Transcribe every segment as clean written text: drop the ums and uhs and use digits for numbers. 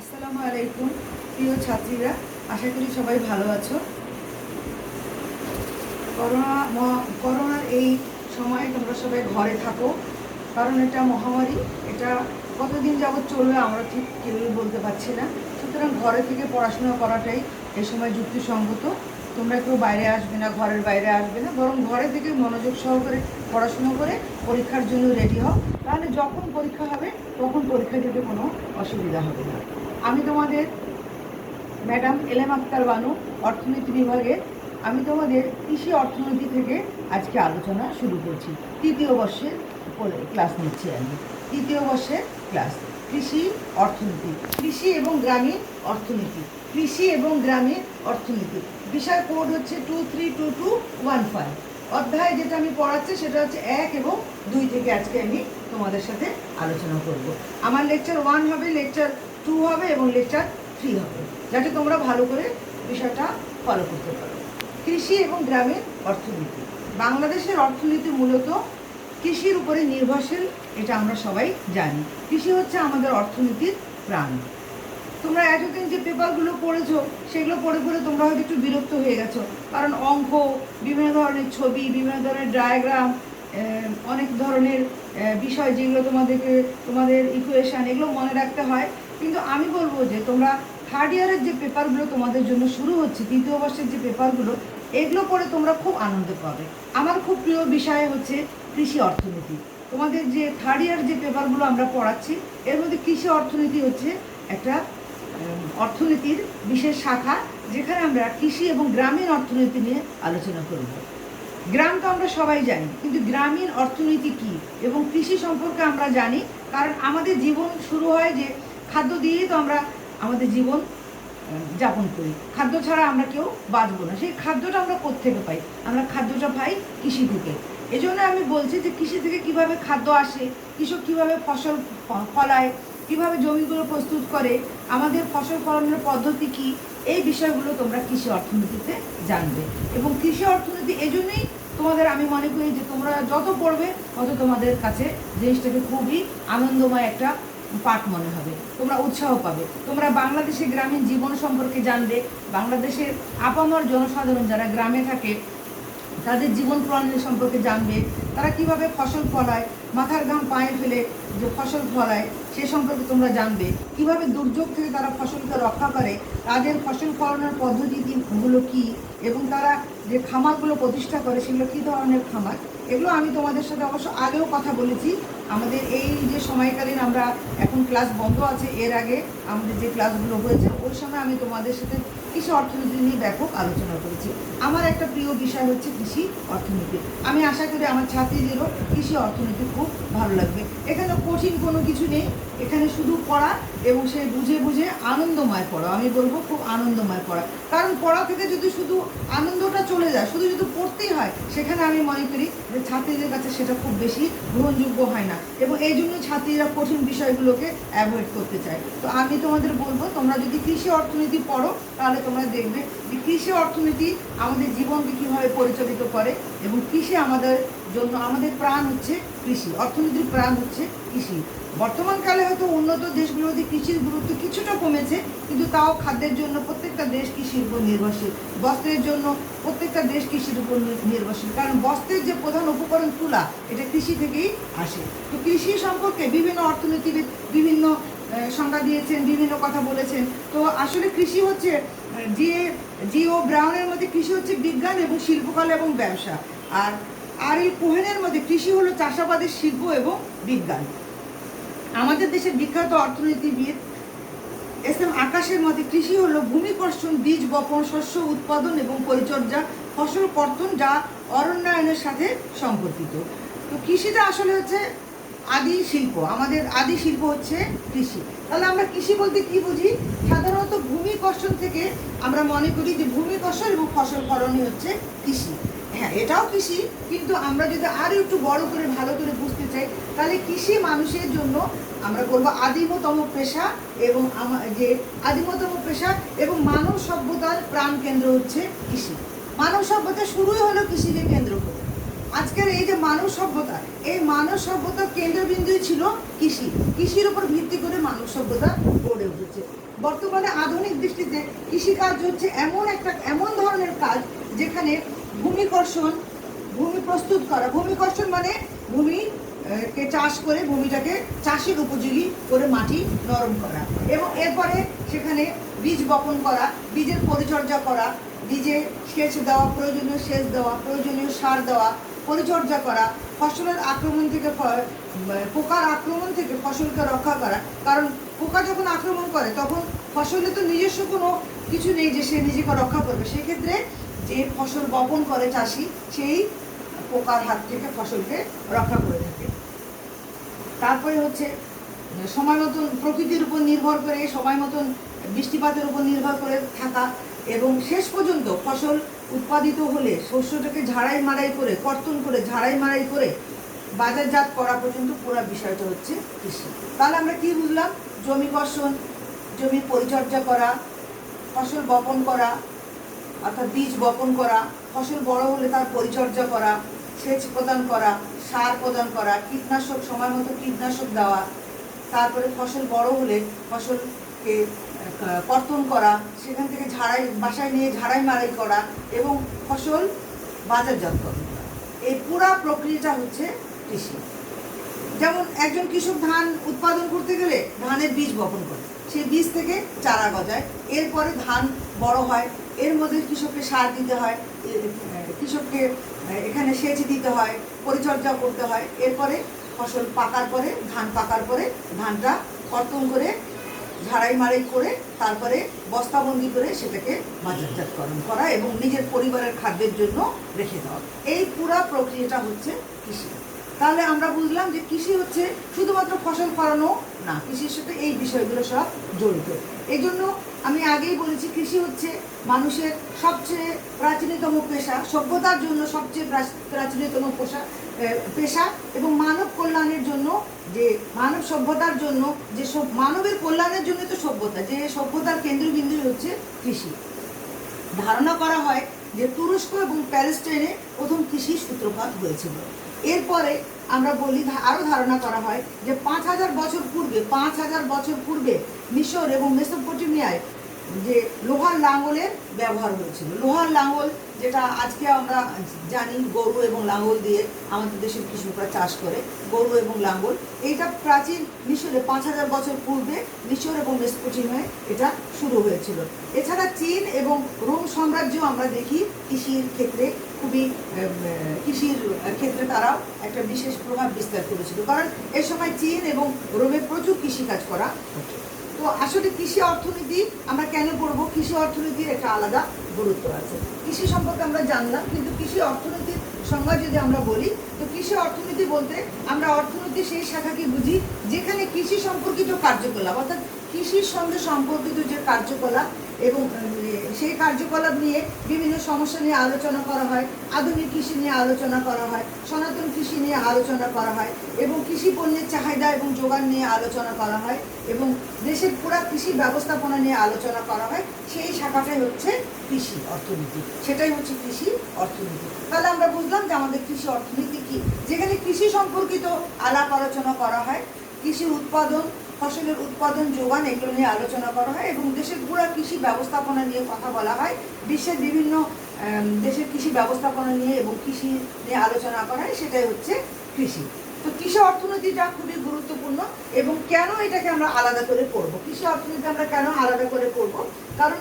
আসসালামু আলাইকুম প্রিয় ছাত্রীরা, আশা করি সবাই ভালো আছো। করোনার এই সময়ে তোমরা সবাই ঘরে থাকো, কারণ এটা মহামারী। এটা কতদিন যাবৎ চলবে আমরা ঠিক কেউই বলতে পারছি না। সুতরাং ঘরে থেকে পড়াশোনা করাটাই এই সময় যুক্তিসঙ্গত। তোমরা কেউ বাইরে আসবে না, ঘরের বাইরে আসবে না, বরং ঘরে থেকে মনোযোগ সহকারে পড়াশোনা করে পরীক্ষার জন্য রেডি হও। তাহলে যখন পরীক্ষা হবে তখন পরীক্ষা দিতে কোনো অসুবিধা হবে না। আমি তোমাদের ম্যাডাম এলেম আক্তার বানু, অর্থনীতি বিভাগের। আমি তোমাদের কৃষি অর্থনীতি থেকে আজকে আলোচনা শুরু করছি। তৃতীয় বর্ষের ক্লাস নিচ্ছি আমি। তৃতীয় বর্ষের ক্লাস কৃষি অর্থনীতি, কৃষি এবং গ্রামীণ অর্থনীতি, কৃষি এবং গ্রামীণ অর্থনীতি। বিষয় কোড হচ্ছে 232215। অধ্যায় যেটা আমি পড়াচ্ছি সেটা হচ্ছে 1 এবং 2 থেকে আজকে আমি তোমাদের সাথে আলোচনা করব। আমার লেকচার 1 হবে, লেকচার 2 হবে এবং লেকচার 3 হবে, যাতে তোমরা ভালো করে বিষয়টা ফলো করতে পারো। কৃষি এবং গ্রামীণ অর্থনীতি। বাংলাদেশের অর্থনীতি মূলত কৃষির উপরে নির্ভরশীল, এটা আমরা সবাই জানি। কৃষি হচ্ছে আমাদের অর্থনীতির প্রাণ। তোমরা এতদিন যে পেপারগুলো পড়েছো সেগুলো পড়ে পড়ে তোমরা হয়তো একটু বিরক্ত হয়ে গেছো, কারণ অঙ্ক, বিভিন্ন ধরনের ছবি, বিভিন্ন ধরনের ডায়াগ্রাম, অনেক ধরনের বিষয় যেগুলো তোমাদের ইকুয়েশান, এগুলো মনে রাখতে হয়। কিন্তু আমি বলবো যে তোমরা থার্ড ইয়ারের যে পেপারগুলো তোমাদের জন্য শুরু হচ্ছে, তৃতীয় বর্ষের যে পেপারগুলো, এগুলো পড়ে তোমরা খুব আনন্দ পাবে। আমার খুব প্রিয় বিষয় হচ্ছে কৃষি অর্থনীতি। তোমাদের যে থার্ড ইয়ার যে পেপারগুলো আমরা পড়াচ্ছি, এর মধ্যে কৃষি অর্থনীতি হচ্ছে একটা অর্থনীতির বিশেষ শাখা, যেখানে আমরা কৃষি এবং গ্রামীণ অর্থনীতি নিয়ে আলোচনা করব। গ্রাম তো আমরা সবাই জানি, কিন্তু গ্রামীণ অর্থনীতি কী এবং কৃষি সম্পর্কে আমরা জানি, কারণ আমাদের জীবন শুরু হয় যে খাদ্য দিয়েই তো আমরা আমাদের জীবন যাপন করি। খাদ্য ছাড়া আমরা কেউ বাঁচবো না। সেই খাদ্যটা আমরা কোত্থেকে পাই? আমরা খাদ্যটা পাই কৃষি থেকে। এজন্য আমি বলছি যে কৃষি থেকে কিভাবে খাদ্য আসে, কৃষক কিভাবে ফসল ফলায়, কিভাবে জমিগুলো প্রস্তুত করে, আমাদের ফসল ফলানোর পদ্ধতি কী, এই বিষয়গুলো তোমরা কৃষি অর্থনীতিতে জানবে। এবং কৃষি অর্থনীতি এজন্যই তোমাদের, আমি মনে করি যে তোমরা যত পড়বে তত তোমাদের কাছে জিনিসটাকে খুবই আনন্দময় একটা পাঠ মনে হবে, তোমরা উৎসাহ পাবে। তোমরা বাংলাদেশের গ্রামীণ জীবন সম্পর্কে জানবে, বাংলাদেশের আপামর জনসাধারণ যারা গ্রামে থাকে তাদের জীবন প্রণালী সম্পর্কে জানবে। তারা কিভাবে ফসল ফলায়, মাথার ঘাম পায়ে ফেলে যে ফসল ফলায় সে সম্পর্কে তোমরা জানবে। কিভাবে দুর্যোগ থেকে তারা ফসলকে রক্ষা করে, তাদের ফসল ফলানোর পদ্ধতিগুলো কী, এবং তারা যে খামারগুলো প্রতিষ্ঠা করে সেগুলো কী ধরনের খামার, এগুলো আমি তোমাদের সাথে অবশ্য আগেও কথা বলেছি। আমাদের এই যে সময়কালীন আমরা এখন ক্লাস বন্ধ আছে, এর আগে আমাদের যে ক্লাসগুলো হয়েছে ওই সময় আমি তোমাদের সাথে কৃষি অর্থনীতি নিয়ে ব্যাপক আলোচনা করেছি। আমার একটা প্রিয় বিষয় হচ্ছে কৃষি অর্থনীতি। আমি আশা করি আমার ছাত্রীদেরও কৃষি অর্থনীতি খুব ভালো লাগবে। এখানে কঠিন কোনো কিছু নেই, এখানে শুধু পড়া এবং সে বুঝে বুঝে আনন্দময় পড়া। আমি বলবো খুব আনন্দময় পড়া, কারণ পড়া থেকে যদি শুধু আনন্দটা চলে যায়, শুধু পড়তেই হয়, সেখানে আমি মনে করি যে ছাত্রীদের কাছে সেটা খুব বেশি গ্রহণযোগ্য হয় না, এবং এই জন্য ছাত্রীরা কঠিন বিষয়গুলোকে অ্যাভয়েড করতে চায়। তো আমি তোমাদের বলবো, তোমরা যদি কৃষি অর্থনীতি পড়ো তাহলে তোমরা দেখবে যে কৃষি অর্থনীতি আমাদের জীবনকে কীভাবে পরিচালিত করে, এবং কৃষি আমাদের জন্য, আমাদের প্রাণ হচ্ছে কৃষি, অর্থনীতির প্রাণ হচ্ছে কৃষি। বর্তমানকালে হয়তো উন্নত দেশগুলোতে কৃষির গুরুত্ব কিছুটা কমেছে, কিন্তু তাও খাদ্যের জন্য প্রত্যেকটা দেশ কৃষির উপর নির্ভরশীল, বস্ত্রের জন্য প্রত্যেকটা দেশ কৃষির উপর নির্ভরশীল, কারণ বস্ত্রের যে প্রধান উপকরণ তুলা, এটা কৃষি থেকেই আসে। তো কৃষি সম্পর্কে বিভিন্ন অর্থনীতিবিদ বিভিন্ন সংজ্ঞা দিয়েছেন, বিভিন্ন কথা বলেছেন। তো আসলে কৃষি হচ্ছে জিও ব্রাউনের মধ্যে কৃষি হচ্ছে বিজ্ঞান এবং শিল্পকলা এবং ব্যবসা, আর এই কোহেনের মধ্যে কৃষি হলো চাষাবাদের শিল্প এবং বিজ্ঞান। আমাদের দেশের বিখ্যাত অর্থনীতিবিদ এস.এম. আকাশের মতে কৃষি হলো ভূমি কর্ষণ, বীজ বপন, শস্য উৎপাদন এবং পরিচর্যা, ফসল কর্তন, যা অরণ্যায়নের সাথে সম্পর্কিত। তো কৃষিটা আসলে হচ্ছে আদি শিল্প, আমাদের আদি শিল্প হচ্ছে কৃষি। তাহলে আমরা কৃষি বলতে কি বুঝি? সাধারণত ভূমি কর্ষণ থেকে আমরা মনে করি যে ভূমি কর্ষণ এবং ফসল ফলনই হচ্ছে কৃষি। হ্যাঁ, এটাও কৃষি, কিন্তু আমরা যদি আরও একটু বড় করে ভালো করে বুঝতে চাই, তাহলে কৃষি মানুষের জন্য আমরা বলবো আদিমতম পেশা, এবং যে আদিমতম পেশা এবং মানব সভ্যতার প্রাণ কেন্দ্র হচ্ছে কৃষি। মানব সভ্যতা শুরুই হলো কৃষিকে কেন্দ্র করে। আজকের এই যে মানব সভ্যতা, এই মানব সভ্যতার কেন্দ্রবিন্দুই ছিল কৃষি। কৃষির উপর ভিত্তি করে মানব সভ্যতা গড়ে উঠেছে। বর্তমানে আধুনিক দৃষ্টিতে কৃষিকাজ হচ্ছে এমন ধরনের কাজ যেখানে ভূমিকর্ষণ, ভূমি প্রস্তুত করা, ভূমিকর্ষণ মানে ভূমি কে চাষ করে ভূমিটাকে চাষের উপযোগী করে মাটি নরম করা, এবং এরপরে সেখানে বীজ বপন করা, বীজের পরিচর্যা করা, বীজে সেচ দেওয়া, প্রয়োজনীয় সেচ দেওয়া, প্রয়োজনীয় সার দেওয়া, পরিচর্যা করা, ফসলের আক্রমণ থেকে পোকার আক্রমণ থেকে ফসলকে রক্ষা করা। কারণ পোকা যখন আক্রমণ করে তখন ফসলে তো নিজস্ব কোনো কিছু নেই যে সে নিজেকে রক্ষা করবে, সেক্ষেত্রে যে ফসল বপন করে চাষি সেই পোকার হাত থেকে ফসলকে রক্ষা করে থাকে। তারপরে হচ্ছে সময় মতন প্রকৃতির উপর নির্ভর করে, সময় মতন বৃষ্টিপাতের উপর নির্ভর করে থাকা, এবং শেষ পর্যন্ত ফসল উৎপাদিত হলে শস্যটাকে ঝাড়াই মাড়াই করে, কর্তন করে, ঝাড়াই মাড়াই করে বাজারজাত করা পর্যন্ত পুরো বিষয়টা হচ্ছে কৃষি। তাহলে আমরা কি বুঝলাম? জমি কর্ষণ, জমির পরিচর্যা করা, ফসল বপন করা অর্থাৎ বীজ বপন করা, ফসল বড় হলে তার পরিচর্যা করা, সেচ প্রদান করা, সার প্রদান করা, কীটনাশক সময় মতো কীটনাশক দেওয়া, তারপরে ফসল বড় হলে ফসলকে কর্তন করা, সেখান থেকে বাসায় নিয়ে ঝাড়াই মাড়াই করা এবং ফসল বাজারজাতকরণ করা। এই পুরা প্রক্রিয়াটা হচ্ছে কৃষি। যেমন একজন কৃষক ধান উৎপাদন করতে গেলে ধানের বীজ বপন করে, সেই বীজ থেকে চারা গজায়, এরপরে ধান বড় হয়, এর মধ্যে কৃষককে সার দিতে হয়, কৃষককে এখানে সেচ দিতে হয়, পরিচর্যা করতে হয়, এরপরে ফসল পাকার পরে, ধান পাকার পরে ধানটা কর্তন করে ঝাড়াই মাড়াই করে তারপরে বস্তাবন্দি করে সেটাকে বাজারজাতকরণ করা এবং নিজের পরিবারের খাদ্যের জন্য রেখে দেওয়া। এই পুরা প্রক্রিয়াটা হচ্ছে কৃষি। তাহলে আমরা বুঝলাম যে কৃষি হচ্ছে শুধুমাত্র ফসল ফলানো না, কৃষির সাথে এই বিষয়গুলো সব জড়িত। এই জন্য আমি আগেই বলেছি কৃষি হচ্ছে মানুষের সবচেয়ে প্রাচীনতম পেশা, সভ্যতার জন্য সবচেয়ে প্রাচীনতম পেশা, এবং মানব কল্যাণের জন্য, যে মানব সভ্যতার জন্য, যে সব মানবের কল্যাণের জন্য তো সভ্যতা, যে সভ্যতার কেন্দ্রবিন্দু হচ্ছে কৃষি। ধারণা করা হয় যে তুরস্ক এবং প্যালেস্টাইনে প্রথম কৃষি সূত্রপাত হয়েছিল। এরপরে আমরা বলি, আরও ধারণা করা হয় যে 5000 বছর পূর্বে মিশর এবং মেসোপটেমিয়ায় যে লোহার লাঙ্গলের ব্যবহার হয়েছিল। লোহার লাঙ্গল যেটা আজকে আমরা জানি গরু এবং লাঙ্গল দিয়ে আমাদের দেশের কৃষকরা চাষ করে, গরু এবং লাঙ্গল, এইটা প্রাচীন মিশরে 5000 বছর পূর্বে মিশর এবং মেসোপটেমিয়ায় এটা শুরু হয়েছিল। এছাড়া চীন এবং রোম সাম্রাজ্য আমরা দেখি কৃষির ক্ষেত্রে তারাও একটা বিশেষ প্রভাব বিস্তার করেছিল, কারণ এই সময় চীন এবং রোমে প্রচুর কৃষিকাজ করা হতো। তো আসলে কৃষি অর্থনীতি আমরা কেন পড়বো? কৃষি অর্থনীতির একটা আলাদা গুরুত্ব আছে। কৃষি সম্পর্কে আমরা জানলাম, কিন্তু কৃষি অর্থনীতির সংজ্ঞা যদি আমরা বলি, তো কৃষি অর্থনীতি বলতে আমরা অর্থনীতি সেই শাখাকে বুঝি যেখানে কৃষি সম্পর্কিত কার্যকলাপ, অর্থাৎ কৃষির সঙ্গে সম্পর্কিত যে কার্যকলাপ এবং সেই কার্যকলাপ নিয়ে বিভিন্ন সমস্যা নিয়ে আলোচনা করা হয়, আধুনিক কৃষি নিয়ে আলোচনা করা হয়, সনাতন কৃষি নিয়ে আলোচনা করা হয়, এবং কৃষি পণ্যের চাহিদা এবং যোগান নিয়ে আলোচনা করা হয়, এবং দেশের পুরা কৃষি ব্যবস্থাপনা নিয়ে আলোচনা করা হয়। সেই শাখাটাই হচ্ছে কৃষি অর্থনীতি, সেটাই হচ্ছে কৃষি অর্থনীতি। তাহলে আমরা বুঝলাম যে আমাদের কৃষি অর্থনীতি কি, যেখানে কৃষি সম্পর্কিত আলাপ আলোচনা করা হয়, কৃষি উৎপাদন, ফসলের উৎপাদন, যোগান, এগুলো নিয়ে আলোচনা করা হয়, এবং দেশের পুরা কৃষি ব্যবস্থাপনা নিয়ে কথা বলা হয়, বিশ্বের বিভিন্ন দেশের কৃষি ব্যবস্থাপনা নিয়ে এবং কৃষি নিয়ে আলোচনা করা হয়, সেটাই হচ্ছে কৃষি। তো কৃষি অর্থনীতিটা খুবই গুরুত্বপূর্ণ, এবং কেন এটাকে আমরা আলাদা করে পড়বো? কৃষি অর্থনীতি আমরা কেন আলাদা করে পড়বো? কারণ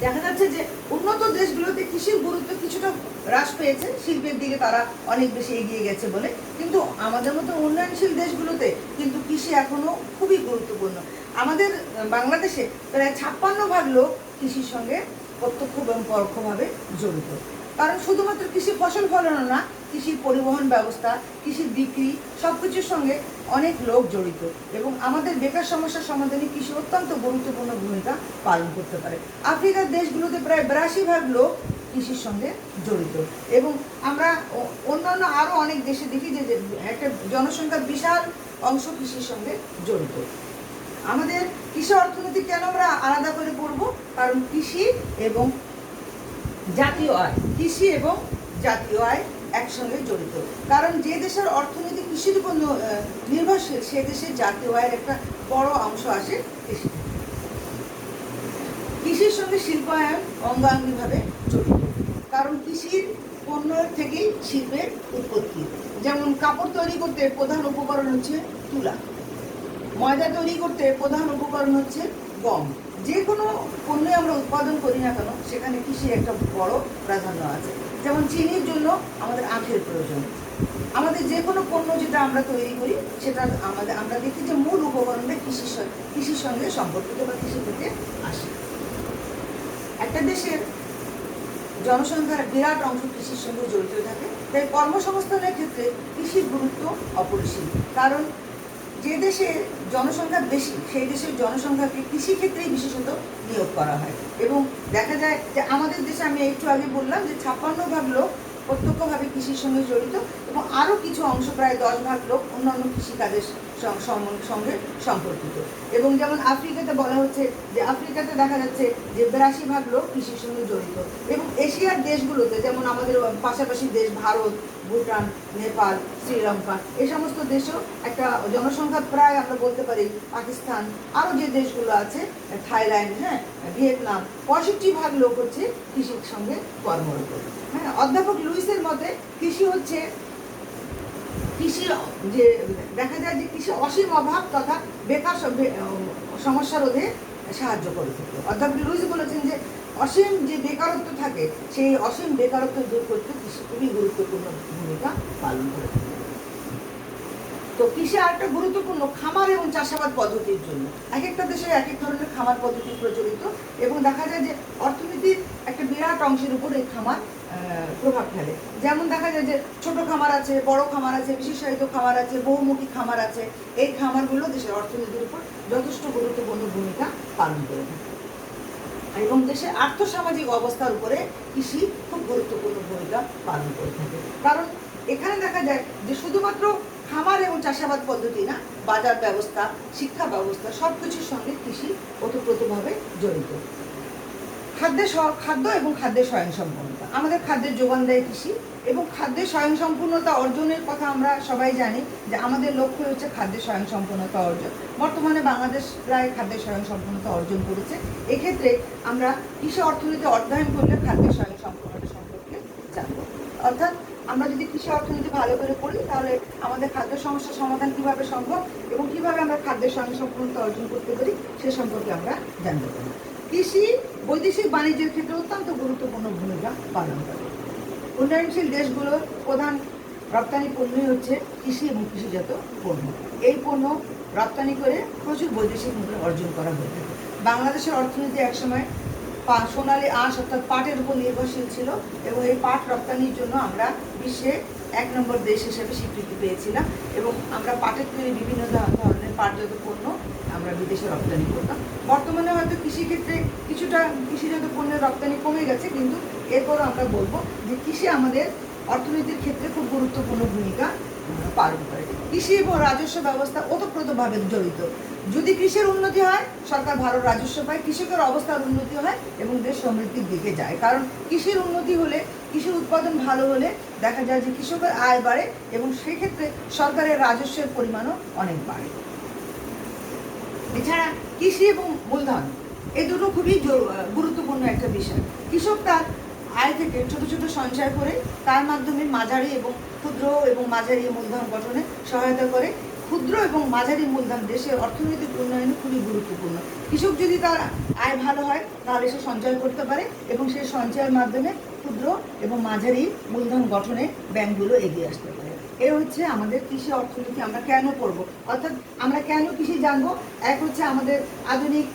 দেখা যাচ্ছে যে উন্নত দেশগুলোতে কৃষির গুরুত্ব কিছুটা হ্রাস পেয়েছে, শিল্পের দিকে তারা অনেক বেশি এগিয়ে গেছে বলে, কিন্তু আমাদের মতো উন্নয়নশীল দেশগুলোতে কিন্তু কৃষি এখনো খুবই গুরুত্বপূর্ণ। আমাদের বাংলাদেশে প্রায় 56% লোক কৃষির সঙ্গে প্রত্যক্ষ এবং পরোক্ষভাবে জড়িত। কারণ শুধুমাত্র কৃষি ফসল ফলানো না, কৃষির পরিবহন ব্যবস্থা, কৃষির বিক্রি, সব কিছুর সঙ্গে অনেক লোক জড়িত, এবং আমাদের বেকার সমস্যার সমাধানে কৃষি অত্যন্ত গুরুত্বপূর্ণ ভূমিকা পালন করতে পারে। আফ্রিকার দেশগুলোতে প্রায় 82% লোক কৃষির সঙ্গে জড়িত, এবং আমরা অন্যান্য আরও অনেক দেশে দেখি যে একটা জনসংখ্যার বিশাল অংশ কৃষির সঙ্গে জড়িত। আমাদের কৃষি অর্থনীতি কেন আমরা আলাদা করে পড়বো? কারণ কৃষি এবং জাতীয় আয়, কৃষি এবং জাতীয় আয় একসঙ্গে জড়িত। কারণ যে দেশের অর্থনীতি কৃষির উপর নির্ভরশীল, সে দেশের জাতীয় আয়ের একটা বড় অংশ আসে কৃষি। কৃষির সঙ্গে শিল্পায়ন অঙ্গাঙ্গিভাবে জড়িত, কারণ কৃষির পণ্য থেকেই শিল্পের উৎপত্তি। যেমন কাপড় তৈরি করতে প্রধান উপকরণ হচ্ছে তুলা, ময়দা তৈরি করতে প্রধান উপকরণ হচ্ছে গম। যে কোনো পণ্য আমরা উৎপাদন করি না কেন সেখানে কৃষির একটা বড় প্রাধান্য আছে। যেমন চিনির জন্য আমাদের আখের প্রয়োজন। আমাদের যে কোনো পণ্য যেটা আমরা তৈরি করি সেটা আমরা দেখি যে মূল উপকরণটা কৃষির সঙ্গে সম্পর্কিত বা কৃষি থেকে আসে। একটা দেশের জনসংখ্যার বিরাট অংশ কৃষির সঙ্গে জড়িত থাকে, তাই কর্মসংস্থানের ক্ষেত্রে কৃষির গুরুত্ব অপরিসীম। কারণ যে দেশে জনসংখ্যা বেশি সেই দেশের জনসংখ্যাকে কৃষিক্ষেত্রেই বিশেষত নিয়োগ করা হয়। এবং দেখা যায় যে আমাদের দেশে আমি একটু আগে বললাম যে 56% লোক প্রত্যক্ষভাবে কৃষির সঙ্গে জড়িত এবং আরও কিছু অংশ প্রায় 10% লোক অন্যান্য কৃষিকাজের সঙ্গে সম্পর্কিত। এবং যেমন আফ্রিকাতে বলা হচ্ছে যে আফ্রিকাতে দেখা যাচ্ছে যে 82% লোক কৃষির সঙ্গে জড়িত। এবং এশিয়ার দেশগুলোতে যেমন আমাদের পাশাপাশি দেশ ভারত, ভুটান, নেপাল, শ্রীলঙ্কা, এই সমস্ত দেশেও একটা জনসংখ্যা প্রায় আমরা বলতে পারি, পাকিস্তান, আরও যে দেশগুলো আছে থাইল্যান্ড, ভিয়েতনাম, 65% লোক হচ্ছে কৃষির সঙ্গে কর্মরত। অধ্যাপক লুইসের মতে কৃষি হচ্ছে যে দেখা যায় যে কৃষি অসীম অভাব তথা বেকার সমস্যা রোধে সাহায্য করে থাকে। অধ্যাপক লুইস বলেছেন যে অসীম যে বেকারত্ব থাকে সেই অসীম বেকারত্ব দূর করতে কৃষি খুবই গুরুত্বপূর্ণ ভূমিকা পালন করে থাকে। তো কৃষি আরেকটা গুরুত্বপূর্ণ খামার এবং চাষাবাদ পদ্ধতির জন্য। এক একটা দেশে এক এক ধরনের খামার পদ্ধতি প্রচলিত এবং দেখা যায় যে অর্থনীতির একটা বিরাট অংশের উপর এই খামার প্রভাব ফেলে। যেমন দেখা যায় যে ছোট খামার আছে, বড় খামার আছে, বিশেষায়িত খামার আছে, বহুমুখী খামার আছে। এই খামারগুলো দেশের অর্থনীতির উপর যথেষ্ট গুরুত্বপূর্ণ ভূমিকা পালন করে থাকে এবং দেশের আর্থসামাজিক অবস্থার উপরে কৃষি খুব গুরুত্বপূর্ণ ভূমিকা পালন করে থাকে। কারণ এখানে দেখা যায় যে শুধুমাত্র খামার এবং চাষাবাদ পদ্ধতি না, বাজার ব্যবস্থা, শিক্ষা ব্যবস্থা সব কিছুর সঙ্গে কৃষি ওতপ্রোতভাবে জড়িত। খাদ্য এবং খাদ্যের স্বয়ংসম্পূর্ণতা, আমাদের খাদ্যের যোগান দেয় কৃষি এবং খাদ্যের স্বয়ংসম্পূর্ণতা অর্জনের কথা আমরা সবাই জানি যে আমাদের লক্ষ্য হচ্ছে খাদ্যের স্বয়ংসম্পূর্ণতা অর্জন। বর্তমানে বাংলাদেশ প্রায় খাদ্যের স্বয়ংসম্পূর্ণতা অর্জন করেছে। এক্ষেত্রে আমরা কৃষি অর্থনীতি অধ্যয়ন করলে খাদ্যের স্বয়ংসম্পূর্ণতা সম্পর্কে জানব। অর্থাৎ আমরা যদি কৃষি অর্থনীতি ভালো করে পড়ি তাহলে আমাদের খাদ্য সমস্যার সমাধান কিভাবে সম্ভব এবং কিভাবে আমরা খাদ্যের স্বয়ংসম্পূর্ণতা অর্জন করতে পারি সে সম্পর্কে আমরা জানতে পারি। কৃষি বৈদেশিক বাণিজ্যের ক্ষেত্রে অত্যন্ত গুরুত্বপূর্ণ ভূমিকা পালন করে। উন্নয়নশীল দেশগুলোর প্রধান রপ্তানি পণ্যই হচ্ছে কৃষি এবং কৃষিজাত পণ্য। এই পণ্য রপ্তানি করে প্রচুর বৈদেশিক মুদ্রা অর্জন করা হয়ে থাকে। বাংলাদেশের অর্থনীতি একসময় সোনালী আঁশ অর্থাৎ পাটের উপর নির্ভরশীল ছিল এবং এই পাট রপ্তানির জন্য আমরা বিশ্বে 1 নম্বর দেশ হিসেবে স্বীকৃতি পেয়েছিলাম এবং আমরা পাটের তৈরি বিভিন্ন ধরনের পাটজাত পণ্য আমরা বিদেশে রপ্তানি করতাম। বর্তমানে হয়তো কৃষিক্ষেত্রে কিছুটা কৃষিজাত পণ্যের রপ্তানি কমে গেছে, কিন্তু এরপরও আমরা বলবো যে কৃষি আমাদের অর্থনীতির ক্ষেত্রে খুব গুরুত্বপূর্ণ ভূমিকা পালন করে। কৃষি এবং রাজস্ব ব্যবস্থা ওতপ্রোতভাবে জড়িত। যদি কৃষির উন্নতি হয় সরকার ভালো রাজস্ব পায়, কৃষকের অবস্থার উন্নতি হয় এবং দেশ সমৃদ্ধির দিকে যায়। কারণ কৃষির উন্নতি হলে, কৃষির উৎপাদন ভালো হলে দেখা যায় যে কৃষকের আয় বাড়ে এবং সেক্ষেত্রে সরকারের রাজস্বের পরিমাণও অনেক বাড়ে। এছাড়া কৃষি এবং মূলধন এই দুটো খুবই গুরুত্বপূর্ণ একটা বিষয়। কৃষক তার আয় থেকে ছোট ছোট সঞ্চয় করে তার মাধ্যমে মাঝারি এবং ক্ষুদ্র এবং মাঝারি মূলধন গঠনে সহায়তা করে। ক্ষুদ্র এবং মাঝারি মূলধন দেশের অর্থনৈতিক উন্নয়নে খুবই গুরুত্বপূর্ণ। কৃষক যদি তার আয় ভালো হয় তাহলে সে সঞ্চয় করতে পারে এবং সেই সঞ্চয়ের মাধ্যমে ক্ষুদ্র এবং মাঝারি মূলধন গঠনে ব্যাংকগুলো এগিয়ে আসতে পারে। এ হচ্ছে আমাদের কৃষি অর্থনীতি আমরা কেন পড়ব, অর্থাৎ আমরা কেন কৃষি জানবো। এক হচ্ছে আমাদের আধুনিক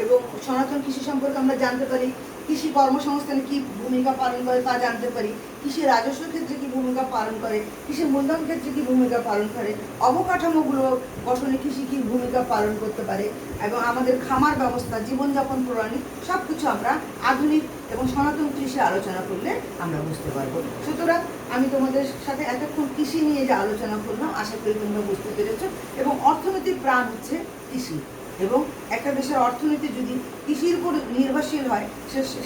এবং সনাতন কৃষি সম্পর্কে আমরা জানতে পারি, কৃষি কর্মসংস্থানে কী ভূমিকা পালন করে তা জানতে পারি, কৃষি রাজস্ব ক্ষেত্রে কী ভূমিকা পালন করে, কৃষি মূলধন ক্ষেত্রে কী ভূমিকা পালন করে, অবকাঠামোগুলো গঠনে কৃষি কী ভূমিকা পালন করতে পারে এবং আমাদের খামার ব্যবস্থা, জীবনযাপন প্রণালী সব কিছু আমরা আধুনিক এবং সনাতন কৃষি আলোচনা করলে আমরা বুঝতে পারবো। সুতরাং আমি তোমাদের সাথে এতক্ষণ কৃষি নিয়ে যে আলোচনা করলাম আশা করি তোমরা বুঝতে পেরেছ। এবং অর্থনীতির প্রাণ হচ্ছে কৃষি এবং একটা দেশের অর্থনীতি যদি কৃষির উপর নির্ভরশীল হয়,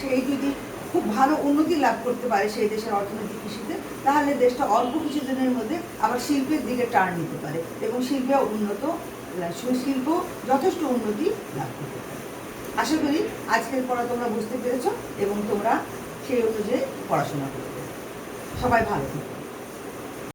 সেই যদি খুব ভালো উন্নতি লাভ করতে পারে সেই দেশের অর্থনীতি কৃষিতে, তাহলে দেশটা অল্প কিছুদিনের মধ্যে আবার শিল্পের দিকে টার্ন নিতে পারে এবং শিল্প যথেষ্ট উন্নতি লাভ করতে পারে। আশা করি আজকের পড়া তোমরা বুঝতে পেরেছো এবং তোমরা সেই অনুযায়ী পড়াশোনা করবে। সবাই ভালো থাকবে।